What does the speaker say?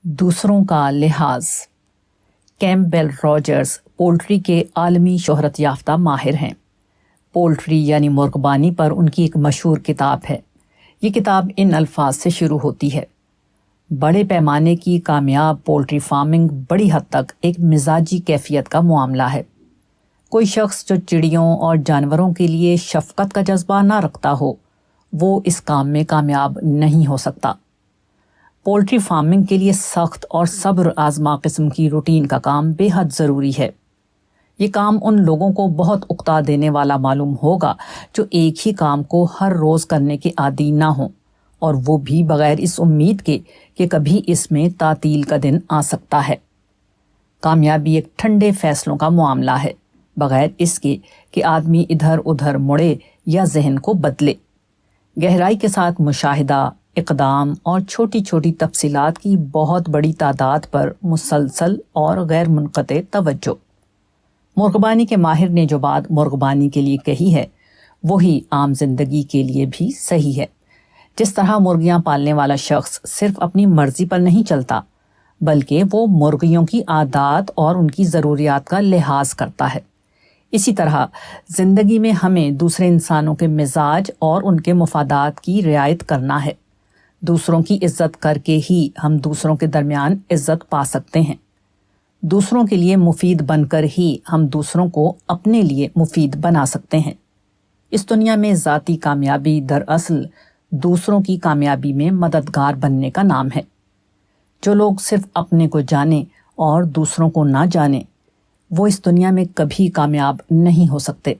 دوسروں کا لحاظ۔ کیمپبیل راجرز پولٹری کے عالمی شہرت یافتہ ماہر ہیں۔ پولٹری یعنی مرغبانی پر ان کی ایک مشہور کتاب ہے۔ یہ کتاب ان الفاظ سے شروع ہوتی ہے: بڑے پیمانے کی کامیاب پولٹری فارمنگ بڑی حد تک ایک مزاجی کیفیت کا معاملہ ہے۔ کوئی شخص جو چڑیوں اور جانوروں کے لیے شفقت کا جذبہ نہ رکھتا ہو، وہ اس کام میں کامیاب نہیں ہو سکتا۔ پولٹری فارمنگ کے لیے سخت اور صبر آزما قسم کی روٹین کا کام بے حد ضروری ہے۔ یہ کام ان لوگوں کو بہت اکتا دینے والا معلوم ہوگا جو ایک ہی کام کو ہر روز کرنے کے عادی نہ ہوں، اور وہ بھی بغیر اس امید کے کہ کبھی اس میں تعطیل کا دن آ سکتا ہے۔ کامیابی ایک ٹھنڈے فیصلوں کا معاملہ ہے، بغیر اس کے کہ آدمی ادھر ادھر مڑے یا ذہن کو بدلے۔ گہرائی کے ساتھ مشاہدہ، اقدام اور چھوٹی چھوٹی تفصیلات کی بہت بڑی تعداد پر مسلسل اور غیر منقطع توجہ۔ مرغبانی کے ماہر نے جو بات مرغبانی کے لیے کہی ہے، وہی عام زندگی کے لیے بھی صحیح ہے۔ جس طرح مرغیاں پالنے والا شخص صرف اپنی مرضی پر نہیں چلتا، بلکہ وہ مرغیوں کی عادات اور ان کی ضروریات کا لحاظ کرتا ہے، اسی طرح زندگی میں ہمیں دوسرے انسانوں کے مزاج اور ان کے مفادات کی رعایت کرنا ہے۔ دوسروں کی عزت کر کے ہی ہم دوسروں کے درمیان عزت پا سکتے ہیں۔ دوسروں کے لیے مفید بن کر ہی ہم دوسروں کو اپنے لیے مفید بنا سکتے ہیں۔ اس دنیا میں ذاتی کامیابی دراصل دوسروں کی کامیابی میں مددگار بننے کا نام ہے۔ جو لوگ صرف اپنے کو جانیں اور دوسروں کو نہ جانیں، وہ اس دنیا میں کبھی کامیاب نہیں ہو سکتے۔